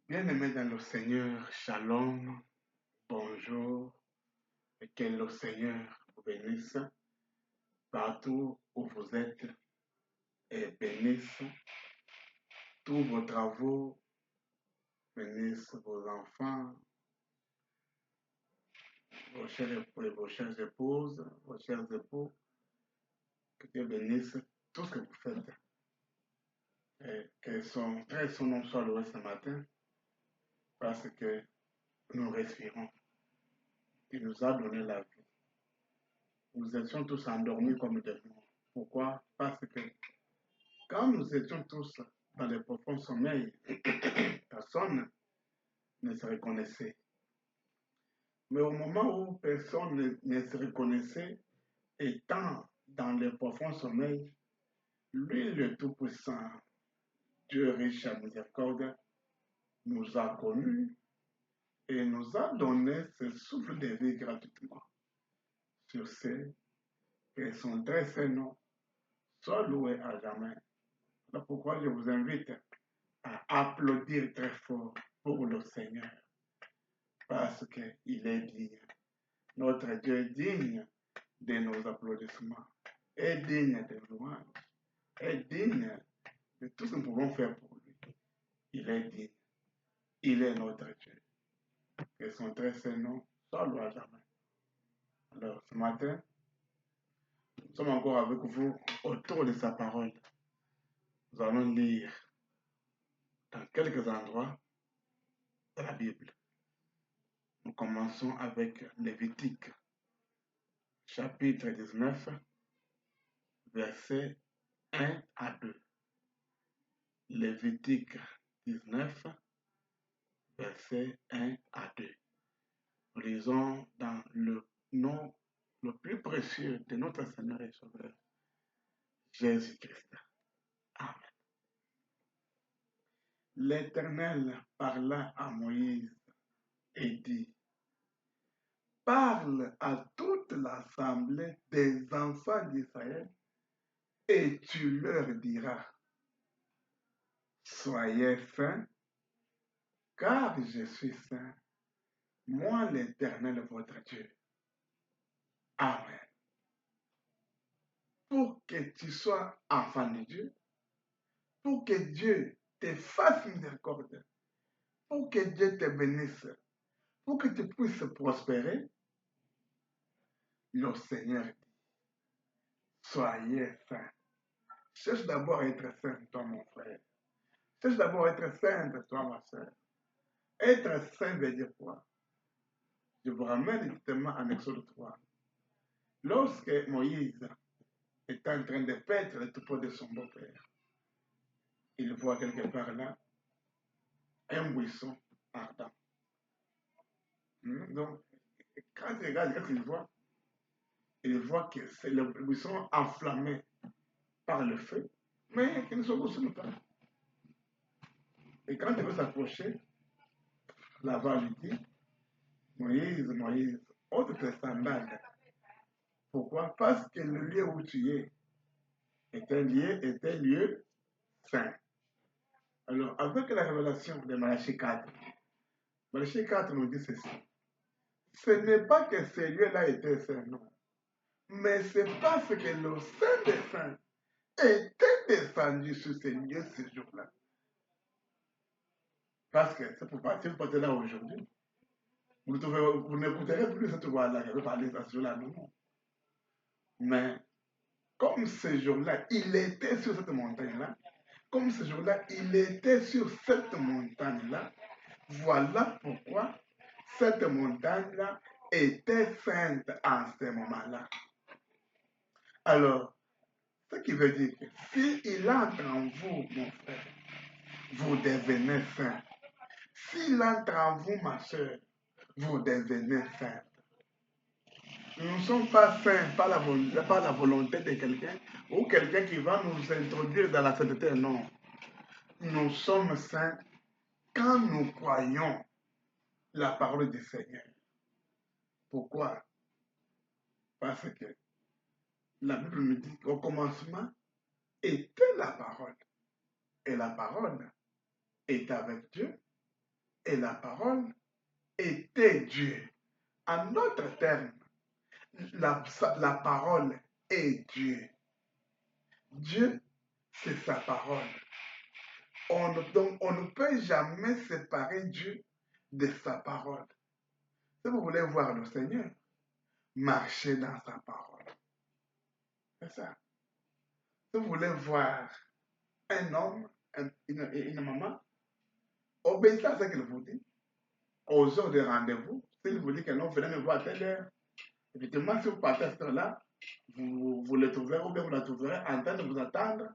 Bien-aimés dans le Seigneur, Shalom, bonjour, et que le Seigneur vous bénisse partout où vous êtes et bénisse tous vos travaux, bénisse vos enfants, vos chères épouses, vos chers époux, que Dieu bénisse tout ce que vous faites. Et que son nom soit loué ce matin parce que nous respirons. Il nous a donné la vie. Nous étions tous endormis comme des morts. Pourquoi? Parce que quand nous étions tous dans les profonds sommeils, personne ne se reconnaissait. Mais au moment où personne ne se reconnaissait, étant dans les profonds sommeils, lui, le Tout-Puissant, Dieu riche à miséricorde, nous a connus et nous a donné ce souffle de vie gratuitement. Sur ce, que son très saint nom soit loué à jamais. C'est pourquoi je vous invite à applaudir très fort pour le Seigneur, parce qu'il est digne. Notre Dieu est digne de nos applaudissements, est digne de louanges, est digne de tout ce que nous pouvons faire pour lui. Il est digne. Il est notre Dieu. Que son très saint nom soit loué à jamais. Alors, ce matin, nous sommes encore avec vous autour de sa parole. Nous allons lire dans quelques endroits de la Bible. Nous commençons avec Lévitique, chapitre 19, versets 1 à 2. Lévitique 19, versets 1 à 2. Nous lisons dans le nom le plus précieux de notre Seigneur et Sauveur, Jésus-Christ. Amen. L'Éternel parla à Moïse et dit, parle à toute l'assemblée des enfants d'Israël et tu leur diras, soyez saints, car je suis saint, moi l'Éternel votre Dieu. Amen. Pour que tu sois enfant de Dieu, pour que Dieu te fasse miséricorde, pour que Dieu te bénisse, pour que tu puisses prospérer, le Seigneur dit, soyez saints. Cherche d'abord à être saint, toi mon frère. Cherche d'abord à être sainte, toi ma soeur. Être saint veut dire quoi? Je vous ramène directement en Exode 3. Lorsque Moïse est en train de paître le troupeau de son beau-père, il voit quelque part là un buisson ardent. Donc, quand il regarde, qu'est-ce qu'il voit? Il voit que c'est le buisson enflammé par le feu, mais qui ne se consume pas. Et quand il veut s'approcher, là-bas lui dit, Moïse, Moïse, ôte tes sandales. Pourquoi? Parce que le lieu où tu es est un lieu saint. Alors, avec la révélation de Malachie 4, Malachie 4 nous dit ceci. Ce n'est pas que ce lieu-là était saint, non. Mais c'est parce que le Saint des Saints était descendu sur ce lieu ce jour-là. Parce que c'est pour partir, vous partez là aujourd'hui. Vous n'écouterez plus cette voix-là, qui avait parlé de ce jour-là, non. Mais comme ce jour-là, il était sur cette montagne-là, comme ce jour-là, il était sur cette montagne-là, voilà pourquoi cette montagne-là était sainte en ce moment-là. Alors, ce qui veut dire que s'il entre en vous, mon frère, vous devenez saint. S'il entre en vous, ma soeur, vous devenez sainte. Nous ne sommes pas saints par la volonté de quelqu'un ou quelqu'un qui va nous introduire dans la sainteté. Non. Nous sommes saints quand nous croyons la parole du Seigneur. Pourquoi? Parce que la Bible nous dit qu'au commencement était la parole. Et la parole est avec Dieu. Et la parole était Dieu. En d'autres termes, la parole est Dieu. Dieu, c'est sa parole. Donc, on ne peut jamais séparer Dieu de sa parole. Si vous voulez voir le Seigneur, marchez dans sa parole. C'est ça. Si vous voulez voir un homme, une maman, obéissez à ce qu'il vous dit. Aux heures de rendez-vous, s'il vous dit que non, venez me voir à telle heure, effectivement, si vous partez à cette heure-là, vous le trouverez ou bien vous la trouverez en train de vous attendre.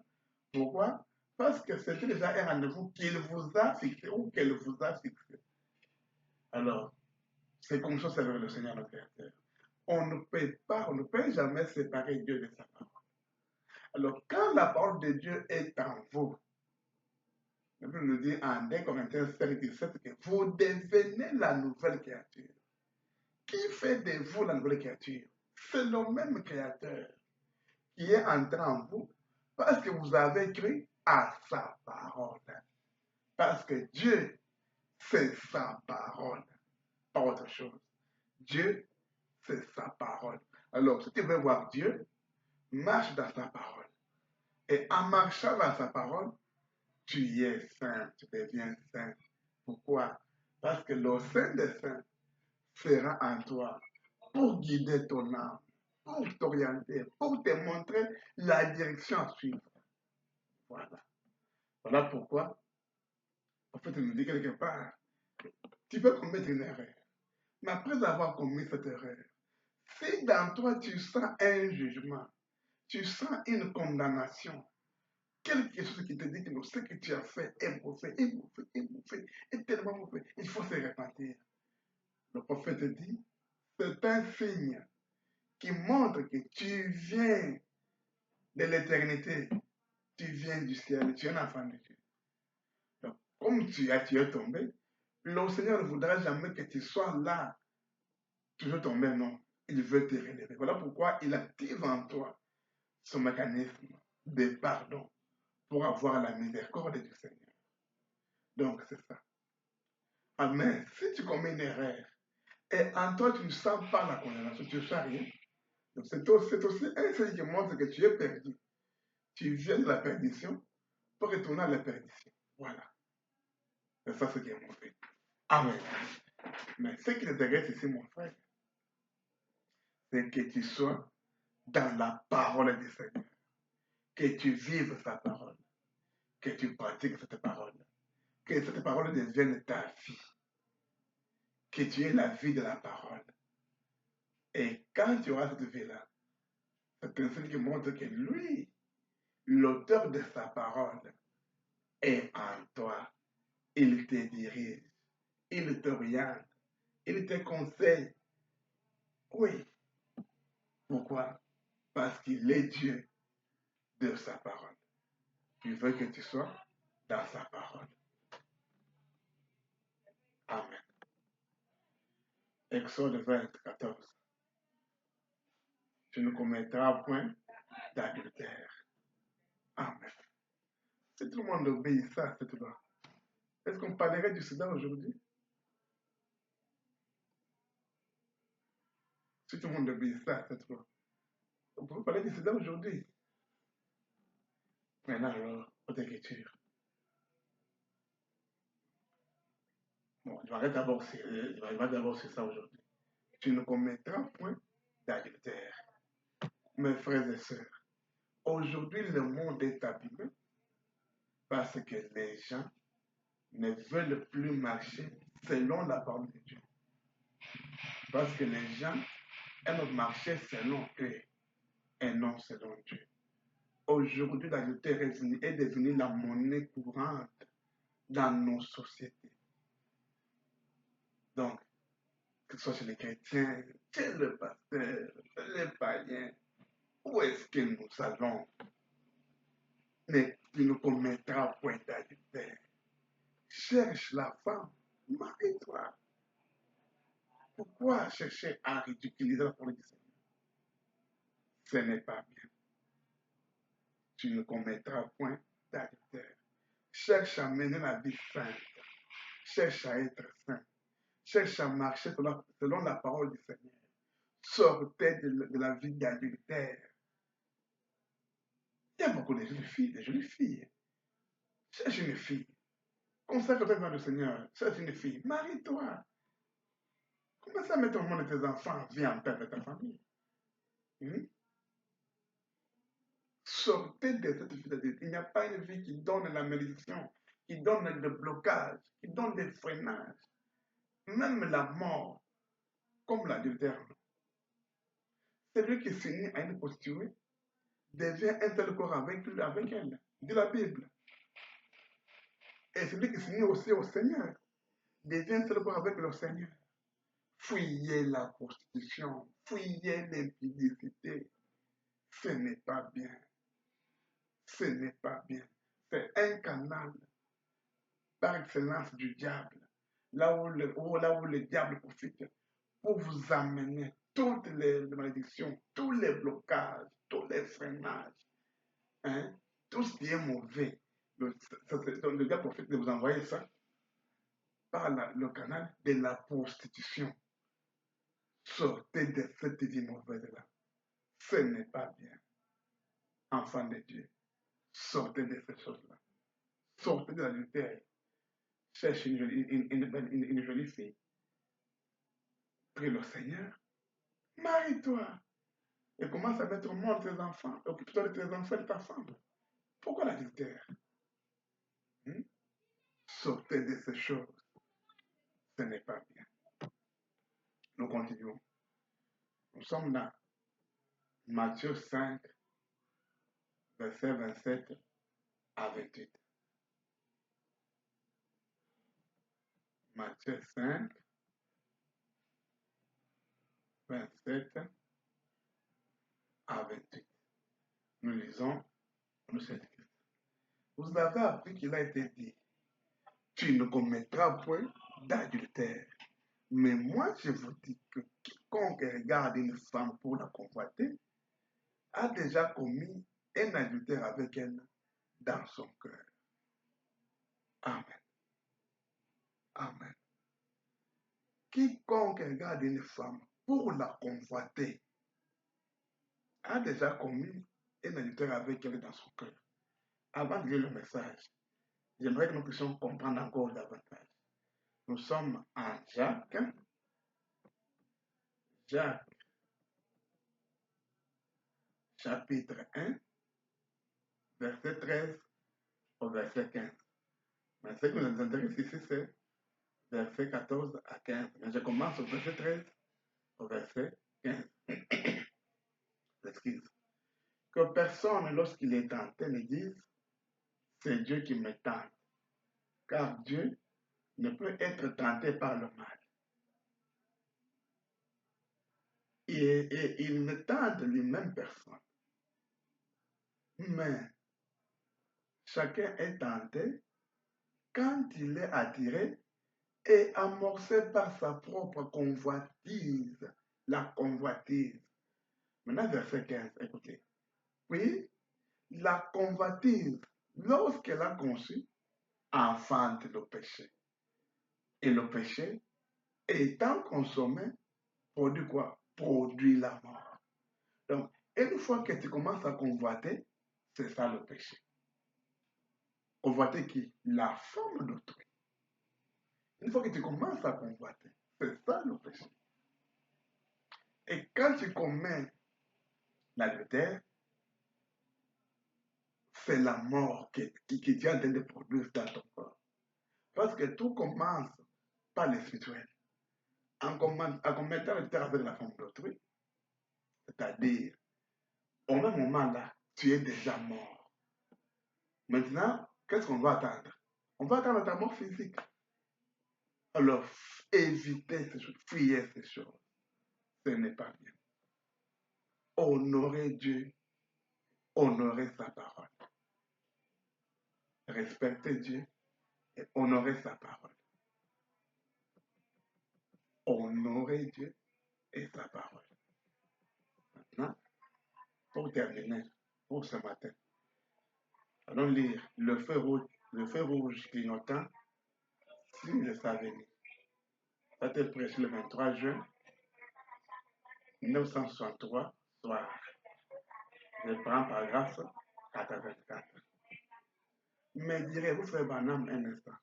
Pourquoi? Parce que c'était déjà un rendez-vous qu'il vous a fixé ou qu'elle vous a fixé. Alors, c'est comme ça servir le Seigneur notre Créateur. On ne peut jamais séparer Dieu de sa parole. Alors, quand la parole de Dieu est en vous, la Bible nous dit en 2 Corinthiens 5, 17 que vous devenez la nouvelle créature. Qui fait de vous la nouvelle créature? C'est le même Créateur qui est entré en vous parce que vous avez cru à sa parole. Parce que Dieu, c'est sa parole. Pas autre chose. Dieu, c'est sa parole. Alors, si tu veux voir Dieu, marche dans sa parole. Et en marchant dans sa parole, tu es saint, tu deviens saint. Pourquoi? Parce que le Saint des Saints sera en toi pour guider ton âme, pour t'orienter, pour te montrer la direction à suivre. Voilà. Voilà pourquoi, en fait, il nous dit quelque part, tu peux commettre une erreur. Mais après avoir commis cette erreur, si dans toi tu sens un jugement, tu sens une condamnation, quelque chose qui te dit que ce que tu as fait est mauvais, est mauvais, est mauvais, est tellement mauvais, il faut se repentir. Le prophète dit, c'est un signe qui montre que tu viens de l'éternité, tu viens du ciel, tu es un enfant de Dieu. Donc, comme tu es tombé, le Seigneur ne voudra jamais que tu sois là, toujours tombé, non. Il veut te relever. Voilà pourquoi il active en toi ce mécanisme de pardon pour avoir la miséricorde du Seigneur. Donc, c'est ça. Amen. Si tu commets une erreur et en toi tu ne sens pas la condamnation, tu ne sens rien, donc c'est aussi un signe qui montre que tu es perdu. Tu viens de la perdition pour retourner à la perdition. Voilà. C'est ça ce qui est montré. Amen. Mais ce qui t'intéresse ici, mon frère, c'est que tu sois dans la parole du Seigneur, que tu vives sa parole, que tu pratiques cette parole, que cette parole devienne ta vie, que tu aies la vie de la parole. Et quand tu auras cette vie-là, c'est un signe qui montre que lui, l'auteur de sa parole, est en toi. Il te dirige, il t'oriente, il te conseille. Oui. Pourquoi? Parce qu'il est Dieu de sa parole. Il veut que tu sois dans sa parole. Amen. Exode 20, 14. Tu ne commettras point d'adultère. Amen. Si tout le monde obéissait à cette loi, est-ce qu'on parlerait du sida aujourd'hui? Si tout le monde obéissait à cette loi, on pourrait parler du sida aujourd'hui. Maintenant, alors, haute écriture. Bon, je vais d'abord sur ça aujourd'hui. Tu ne commettras point d'adultère. Mes frères et sœurs, aujourd'hui, le monde est abîmé parce que les gens ne veulent plus marcher selon la parole de Dieu. Parce que les gens aiment marcher selon eux et non selon Dieu. Aujourd'hui, l'adultère est devenu la monnaie courante dans nos sociétés. Donc, que ce soit chez les chrétiens, chez le pasteur, les païens, où est-ce que nous allons? Mais tu ne commettras point d'adultère. Cherche la femme, marie-toi. Pourquoi chercher à ridiculiser la parole du Seigneur? Ce n'est pas bien. Tu ne commettras point d'adultère. Cherche à mener la vie sainte. cherche à être saint, cherche à marcher selon la parole du Seigneur. Sortez de la vie d'adultère. Il y a beaucoup de jolies filles. Cherche une fille. Consacre-toi devant le Seigneur. Cherche une fille. Marie-toi. Commence à mettre au monde de tes enfants. Viens en paix avec ta famille. Sortez de cette vie d'adultère. Il n'y a pas une vie qui donne la malédiction, qui donne le blocage, qui donne des freinages. Même la mort, comme l'adultère. Celui qui s'unit à une prostituée devient un tel corps avec elle, dit la Bible. Et celui qui s'unit aussi au Seigneur devient un tel corps avec le Seigneur. Fuyez la prostitution, fuyez l'impudicité. Ce n'est pas bien. Ce n'est pas bien. C'est un canal par excellence du diable. Là où le diable profite pour vous amener toutes les malédictions, tous les blocages, tous les freinages, tout ce qui est mauvais. Le diable profite de vous envoyer ça par le canal de la prostitution. Sortez de cette vie mauvaise-là. Ce n'est pas bien. Enfant de Dieu, sortez de ces choses-là. Sortez de l'adultère. Cherchez une jolie fille. Prie le Seigneur. Marie-toi. Et commence à mettre au monde tes enfants. Occupe-toi de tes enfants et de ta femme. Pourquoi l'adultère? Sortez de ces choses. Ce n'est pas bien. Nous continuons. Nous sommes dans Matthieu 5, versets 27 à 28. Matthieu 5, 27 à 28. Nous lisons nous cette Christ. Vous avez appris qu'il a été dit, tu ne commettras point d'adultère. Mais moi, je vous dis que quiconque regarde une femme pour la convoiter a déjà commis un adultère avec elle dans son cœur. Amen. Amen. Quiconque regarde une femme pour la convoiter a déjà commis un adultère avec elle dans son cœur. Avant de lire le message, j'aimerais que nous puissions comprendre encore davantage. Nous sommes en Jacques, chapitre 1, verset 13 au verset 15. Mais ce qui nous intéresse ici, c'est verset 14 à 15. Mais je commence au verset 13 au verset 15. Excuse. Que personne, lorsqu'il est tenté, ne dise c'est Dieu qui me tente. Car Dieu ne peut être tenté par le mal. Et il ne tente lui-même personne. Mais chacun est tenté quand il est attiré et amorcé par sa propre convoitise. La convoitise. Maintenant, verset 15, écoutez. Puis, la convoitise, lorsqu'elle a conçu, enfante le péché. Et le péché, étant consommé, produit quoi? Produit la mort. Donc, une fois que tu commences à convoiter, c'est ça le péché. Convoiter qui? La femme d'autrui. Une fois que tu commences à convoiter, c'est ça le péché. Et quand tu commets l'adultère, c'est la mort qui est en train de produire dans ton corps. Parce que tout commence par le spirituel. En commettant l'adultère avec la femme d'autrui, c'est-à-dire, au même moment là, tu es déjà mort. Maintenant, qu'est-ce qu'on va attendre? On va attendre ta mort physique. Alors, évitez ces choses, fuyez ces choses. Ce n'est pas bien. Honorez Dieu, honorez sa parole. Respectez Dieu et honorez sa parole. Honorez Dieu et sa parole. Maintenant, pour terminer, pour ce matin, allons lire le feu rouge clignotant Si je savais venir, ça a été prêché le 23 juin 1963, soir. Je prends par grâce 84. Mais direz-vous, frère Banham, un instant.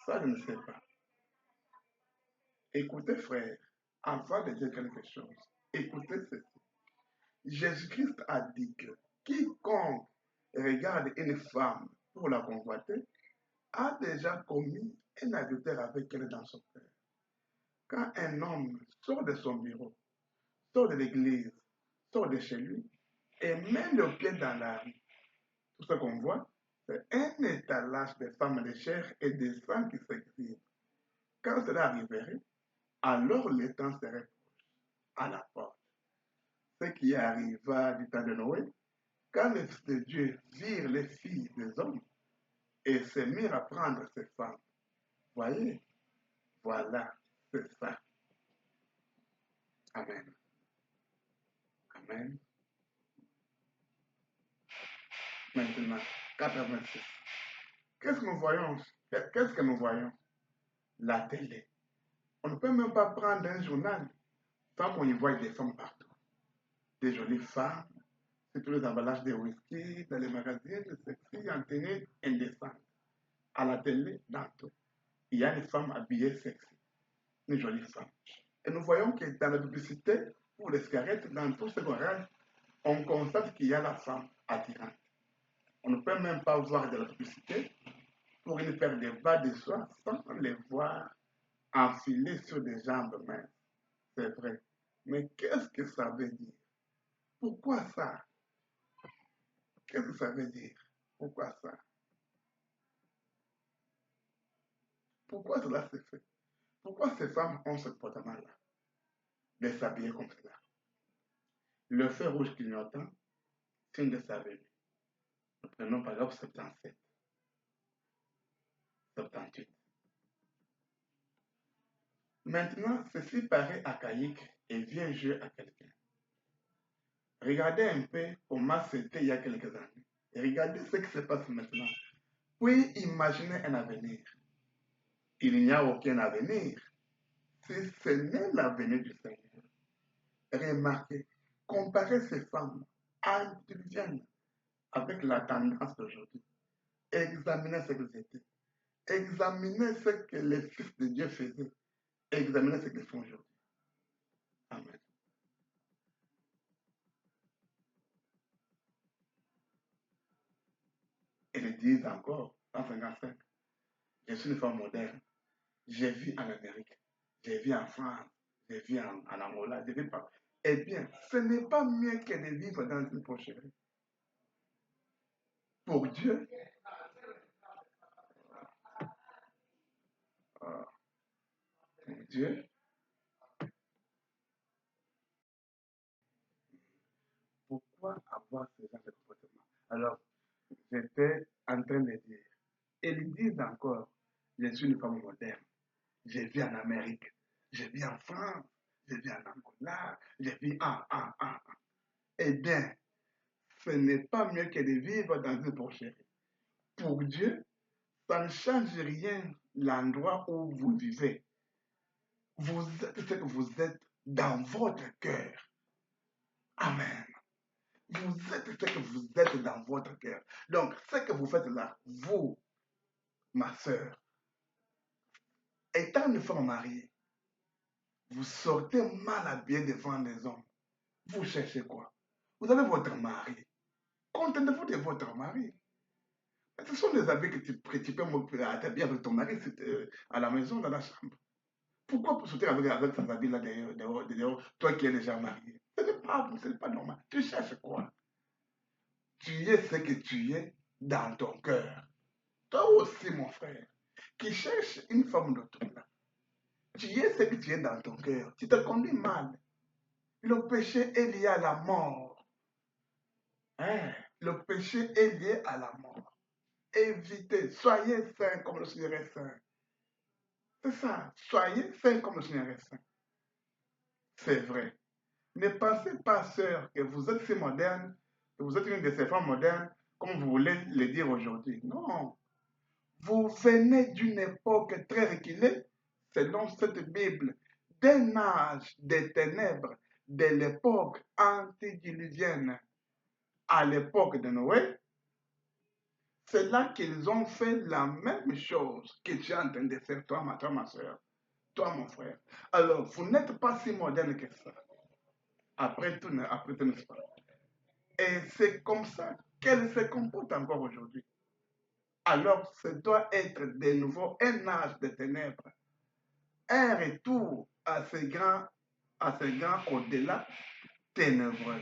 Ça, je ne sais pas. Écoutez, frère, avant de dire quelque chose, écoutez ceci. Jésus-Christ a dit que quiconque regarde une femme pour la convoiter a déjà commis un adultère avec elle dans son cœur. Quand un homme sort de son bureau, sort de l'église, sort de chez lui et met le pied dans la rue, tout ce qu'on voit, c'est un étalage de femmes de chair et de sang qui s'exhibe. Quand cela arriverait, alors le temps serait proche, à la porte. Ce qui arriva du temps de Noé, quand les fils de Dieu virent les filles des hommes et se mirent à prendre ces femmes. Voyez, voilà, c'est ça. Amen. Amen. Maintenant, 86. Qu'est-ce que nous voyons? Qu'est-ce que nous voyons? La télé. On ne peut même pas prendre un journal sans qu'on y voit des femmes partout. Des jolies femmes, c'est tous les emballages de whisky, dans les magazines, sexy, en tenue indécente. À la télé, dans tout. Il y a des femmes habillées sexy, une jolie femme. Et nous voyons que dans la publicité, pour les cigarettes, dans tout ce qu'on regarde, on constate qu'il y a la femme attirante. On ne peut même pas voir de la publicité pour une paire de bas de soie sans les voir enfilés sur des jambes minces. C'est vrai. Mais qu'est-ce que ça veut dire? Pourquoi ça? Qu'est-ce que ça veut dire? Pourquoi ça? Pourquoi cela se fait? Pourquoi ces femmes ont ce comportement-là de s'habiller comme cela? Le feu rouge clignotant, signe de sa venue. Nous prenons par exemple 77, 78. Maintenant, ceci paraît archaïque et vient jouer à quelqu'un. Regardez un peu comment c'était il y a quelques années. Et regardez ce qui se passe maintenant. Puis imaginez un avenir. Il n'y a aucun avenir si ce n'est l'avenir du Seigneur. Remarquez, comparez ces femmes antiviennes avec la tendance d'aujourd'hui. Examinez ce qu'elles étaient. Examinez ce que les fils de Dieu faisaient. Examinez ce qu'ils font aujourd'hui. Amen. Et ils disent encore, en 55, je suis une femme moderne. J'ai vu en Amérique, j'ai vu en France, j'ai vu en Angola, j'ai vu pas. Eh bien, ce n'est pas mieux que de vivre dans une pocherie. Pour Dieu, pour Dieu, pourquoi avoir ce genre de comportement? Alors, j'étais en train de dire, et ils disent encore, je suis une femme moderne. J'ai vu en Amérique, j'ai vu en France, j'ai vu en Angola, j'ai vu en. Eh bien, ce n'est pas mieux que de vivre dans une pocherie. Pour Dieu, ça ne change rien l'endroit où vous vivez. Vous êtes ce que vous êtes dans votre cœur. Amen. Vous êtes ce que vous êtes dans votre cœur. Donc, ce que vous faites là, vous, ma soeur, étant une femme mariée, vous sortez mal habillé devant les hommes. Vous cherchez quoi? Vous avez votre mari. Contentez-vous de votre mari. Ce sont des habits que tu peux t'habiller avec ton mari à la maison, dans la chambre. Pourquoi sortir avec ces habits-là dehors, toi qui es déjà marié? Ce n'est pas normal. Tu cherches quoi? Tu es ce que tu es dans ton cœur. Toi aussi, mon frère, qui cherche une femme de ton âge. Tu es ce que tu es dans ton cœur. Tu te conduis mal. Le péché est lié à la mort. Hein? Le péché est lié à la mort. Évitez, soyez saints comme le Seigneur est saint. C'est ça, soyez saints comme le Seigneur est saint. C'est vrai. Ne pensez pas, sœur, que vous êtes si moderne, que vous êtes une de ces femmes modernes, comme vous voulez le dire aujourd'hui. Non. Vous venez d'une époque très reculée, selon cette Bible, d'un âge des ténèbres, de l'époque antédiluvienne à l'époque de Noé. C'est là qu'ils ont fait la même chose que tu es en train de faire, toi, ma soeur, toi, mon frère. Alors, vous n'êtes pas si moderne que ça. Après tout, n'est-ce pas? Et c'est comme ça qu'elle se comporte encore aujourd'hui. Alors, ce doit être de nouveau un âge de ténèbres, un retour à ce grand au-delà ténébreux,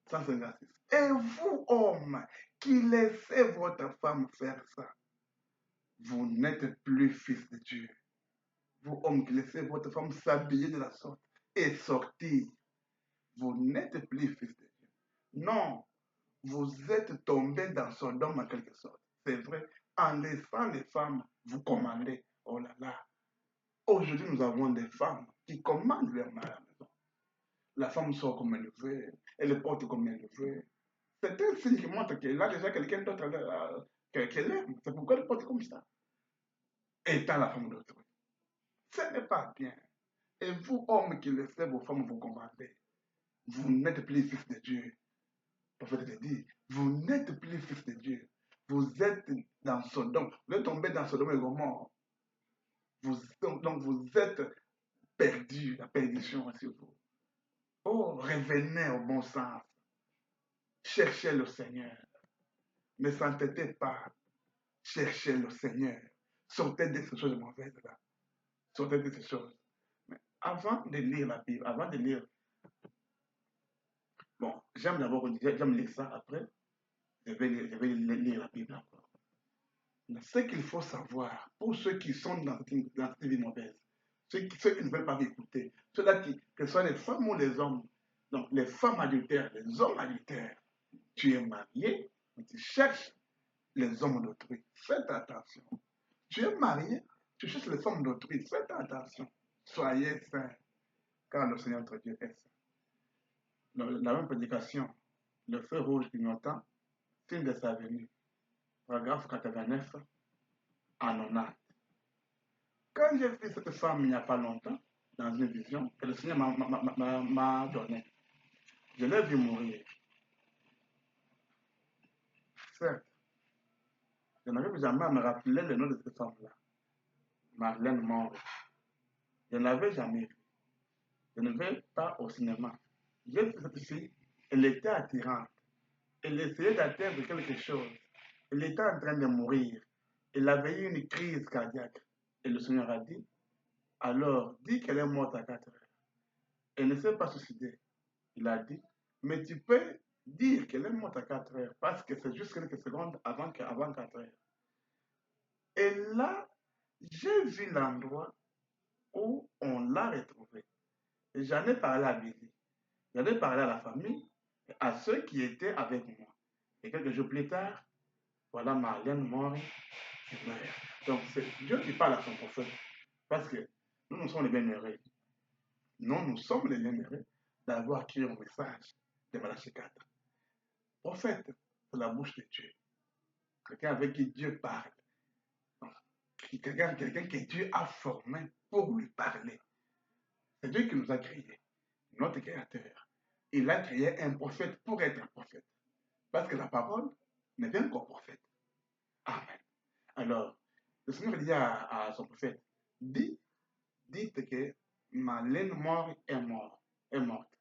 sans exercice. Et vous, hommes, qui laissez votre femme faire ça, vous n'êtes plus fils de Dieu. Vous, hommes, qui laissez votre femme s'habiller de la sorte et sortir, vous n'êtes plus fils de Dieu. Non, vous êtes tombé dans Sodome en quelque sorte. C'est vrai, en laissant les femmes vous commander. Oh là là. Aujourd'hui, nous avons des femmes qui commandent leur mari à la maison. La femme sort comme elle veut, elle porte comme elle veut. C'est un signe qui montre qu'elle a déjà quelqu'un d'autre qu'elle aime. C'est pourquoi elle porte comme ça. Étant la femme d'autrui. Ce n'est pas bien. Et vous, hommes qui laissez vos femmes vous commander, vous n'êtes plus fils de Dieu. Le prophète te dit, vous n'êtes plus fils de Dieu. Vous êtes dans Sodome. Vous êtes tombé dans Sodome et Gomorrhe. Donc vous êtes perdu, la perdition sur vous. Oh, revenez au bon sens. Cherchez le Seigneur. Ne s'entêtez pas. Cherchez le Seigneur. Sortez de ces choses mauvaises-là. Sortez de ces choses. Mais avant de lire la Bible, avant de lire, bon, j'aime lire ça après. Je vais lire la Bible encore. Mais ce qu'il faut savoir, pour ceux qui sont dans cette vie mauvaise, ceux qui ne veulent pas écouter, ceux-là que ce soit les femmes ou les hommes, donc les femmes adultères, les hommes adultères, tu es marié, mais tu cherches les hommes d'autrui. Faites attention. Tu es marié, tu cherches les femmes d'autrui. Faites attention. Soyez saints, car le Seigneur notre Dieu est saint. La même prédication, le feu rouge clignotant, signe de sa venue. Paragraphe 89 à 90. Quand j'ai vu cette femme il n'y a pas longtemps, dans une vision, que le Seigneur m'a donnée, je l'ai vu mourir. Certes, je n'arrive jamais à me rappeler le nom de cette femme-là. Marlène Monroe. Je ne l'avais jamais vue. Je ne vais pas au cinéma. J'ai vu cette fille, elle était attirante. Elle essayait d'atteindre quelque chose. Elle était en train de mourir. Elle avait eu une crise cardiaque. Et le Seigneur a dit, alors, dis qu'elle est morte à 4 heures. Elle ne s'est pas suicidée. Il a dit, mais tu peux dire qu'elle est morte à 4 heures parce que c'est juste quelques secondes avant 4 heures. Et là, j'ai vu l'endroit où on l'a retrouvée. Et j'en ai parlé à Billy. J'en ai parlé à la famille, et à ceux qui étaient avec moi. Et quelques jours plus tard, voilà Marlène Monroe qui meurt. Donc c'est Dieu qui parle à son prophète. Parce que nous sommes les bien-heureux. Nous sommes les bien-heureux d'avoir créé un message de Malachie 4. Prophète, c'est la bouche de Dieu. Quelqu'un avec qui Dieu parle. Quelqu'un que Dieu a formé pour lui parler. C'est Dieu qui nous a créés, notre créateur. Il a créé un prophète pour être un prophète. Parce que la parole ne vient qu'au prophète. Amen. Alors, le Seigneur dit à son prophète, dites que Marlène Monroe est morte.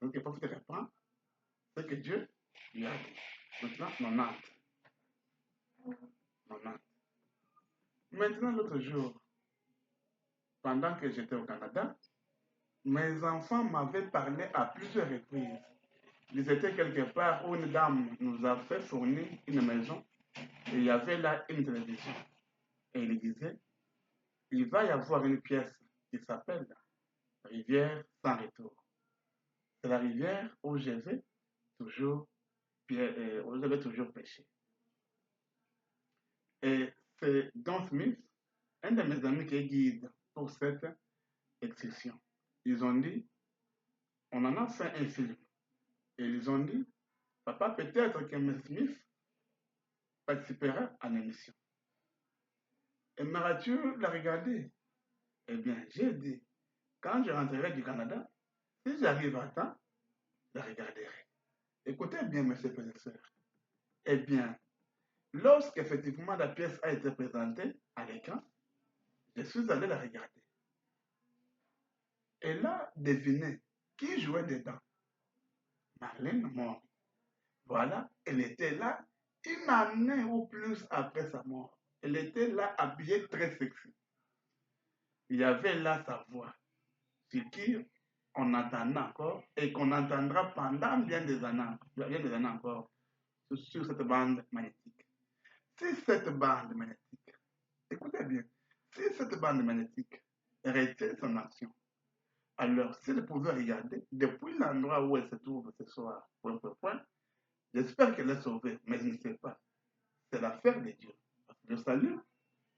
Donc le prophète répond, ce que Dieu lui a dit. Maintenant, 90. Maintenant, l'autre jour, pendant que j'étais au Canada, mes enfants m'avaient parlé à plusieurs reprises. Ils étaient quelque part où une dame nous a fait fournir une maison et il y avait là une télévision. Et il disait, il va y avoir une pièce qui s'appelle Rivière sans retour. C'est la rivière où j'avais toujours, toujours pêché. Et c'est Don Smith, un de mes amis qui est guide pour cette excursion. Ils ont dit, on en a fait un film. Et ils ont dit, papa, peut-être que M. Smith participera à l'émission. Aimeras-tu la regarder? Eh bien, j'ai dit, quand je rentrerai du Canada, si j'arrive à temps, je la regarderai. Écoutez bien, mes frères et sœurs. Eh bien, lorsqu'effectivement la pièce a été présentée à l'écran, je suis allé la regarder. Et là, devinez, qui jouait dedans? Marlène Mort. Voilà, elle était là une année ou plus après sa mort. Elle était là habillée très sexy. Il y avait là sa voix, ce qui on entendait encore et qu'on entendra pendant bien des années encore sur cette bande magnétique. Si cette bande magnétique, écoutez bien, si cette bande magnétique retient son action, alors s'il pouvait regarder depuis l'endroit où elle se trouve ce soir, point, j'espère qu'elle est sauvée, mais je ne sais pas. C'est l'affaire de Dieu. Le salut,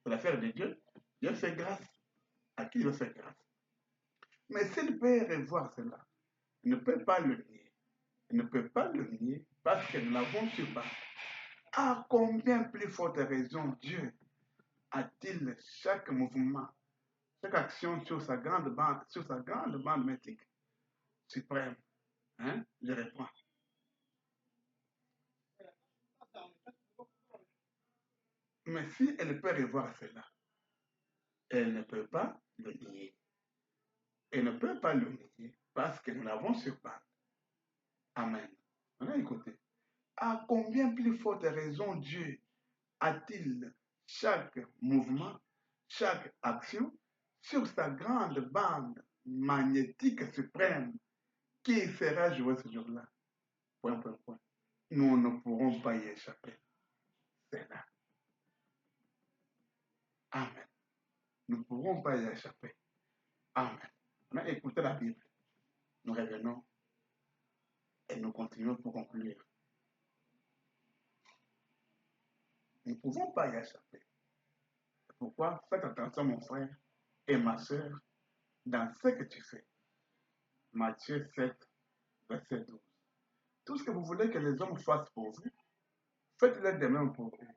c'est l'affaire de Dieu. Dieu fait grâce. À qui Dieu fait grâce? Mais s'il peut revoir cela, il ne peut pas le nier. Il ne peut pas le nier parce que nous l'avons su pas. À combien plus forte raison Dieu a-t-il chaque mouvement, chaque action sur sa grande bande mythique suprême? Hein? Je réponds. Mais si elle peut revoir cela, elle ne peut pas le nier. Elle ne peut pas le nier parce que nous l'avons sur pas. Amen. On a écouté. À combien plus forte raison Dieu a-t-il chaque mouvement, chaque action sur sa grande bande magnétique suprême qui sera jouée ce jour-là? Point. Nous ne pourrons pas y échapper. C'est là. Amen. Nous ne pourrons pas y échapper. Amen. On a écouté la Bible. Nous revenons et nous continuons pour conclure. Nous ne pouvons pas y échapper. C'est pourquoi faites attention, mon frère et ma soeur, dans ce que tu fais. Matthieu 7, verset 12. Tout ce que vous voulez que les hommes fassent pour vous, faites-le de même pour eux.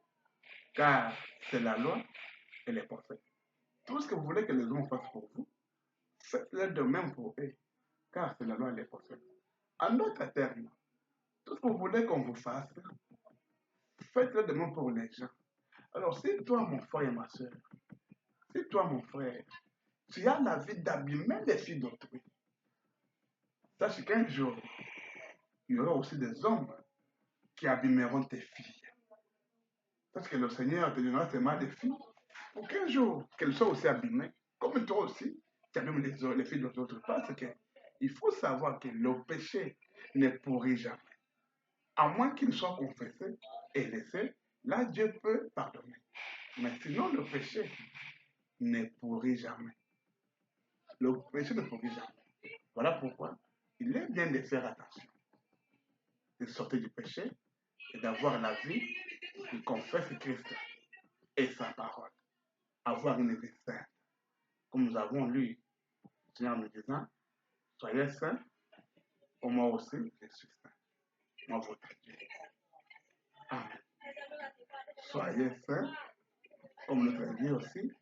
Car c'est la loi et les prophètes. Tout ce que vous voulez que les hommes fassent pour vous, faites-le de même pour eux. Car c'est la loi et les prophètes. En d'autres termes, tout ce que vous voulez qu'on vous fasse, faites-le de même pour les gens. Alors, si toi, mon frère et ma soeur, si toi, mon frère, tu as l'envie d'abîmer les filles d'autrui, sache qu'un jour, il y aura aussi des hommes qui abîmeront tes filles. Parce que le Seigneur te donnera seulement des filles pour qu'un jour, qu'elles soient aussi abîmées, comme toi aussi, tu abîmes les filles des autres. Parce qu'il faut savoir que le péché ne pourrit jamais. À moins qu'il soit confessé et laissé, là Dieu peut pardonner. Mais sinon, le péché ne pourrit jamais. Le péché ne pourrit jamais. Voilà pourquoi il est bien de faire attention, de sortir du péché et d'avoir la vie qui confesse Christ et sa parole. Avoir une vie sainte. Comme nous avons lu, le Seigneur nous disant, soyez saints, comme moi aussi, je suis saint. Moi, votre Dieu. Amen. Soyez saints, comme notre Dieu aussi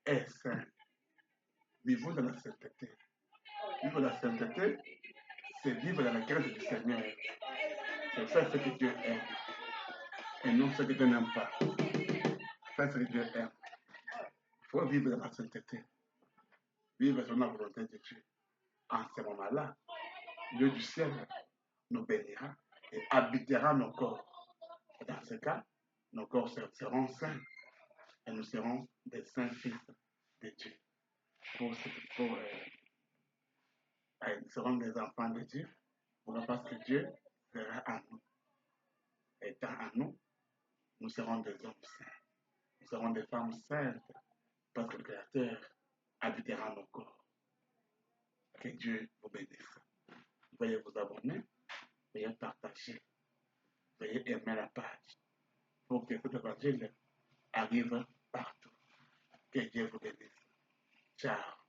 est saint. Vivons dans la sainteté. Vivre la sainteté, c'est vivre dans la grâce du Seigneur. C'est faire ce que Dieu aime. Et non ce que Dieu n'aime pas. Faire ce que Dieu aime. Il faut vivre dans la sainteté. Vivre selon la volonté de Dieu. En ce moment-là, Dieu du ciel nous bénira et habitera nos corps. Et dans ce cas, nos corps seront saints et nous serons des saints fils de Dieu. Nous serons des enfants de Dieu parce que Dieu sera en nous. Étant en nous, nous serons des hommes saints. Nous serons des femmes saintes parce que le Créateur habitera nos corps. Que Dieu vous bénisse. Veuillez vous abonner, veuillez partager, veuillez aimer la page pour que cet évangile arrive partout. Que Dieu vous bénisse. Ciao.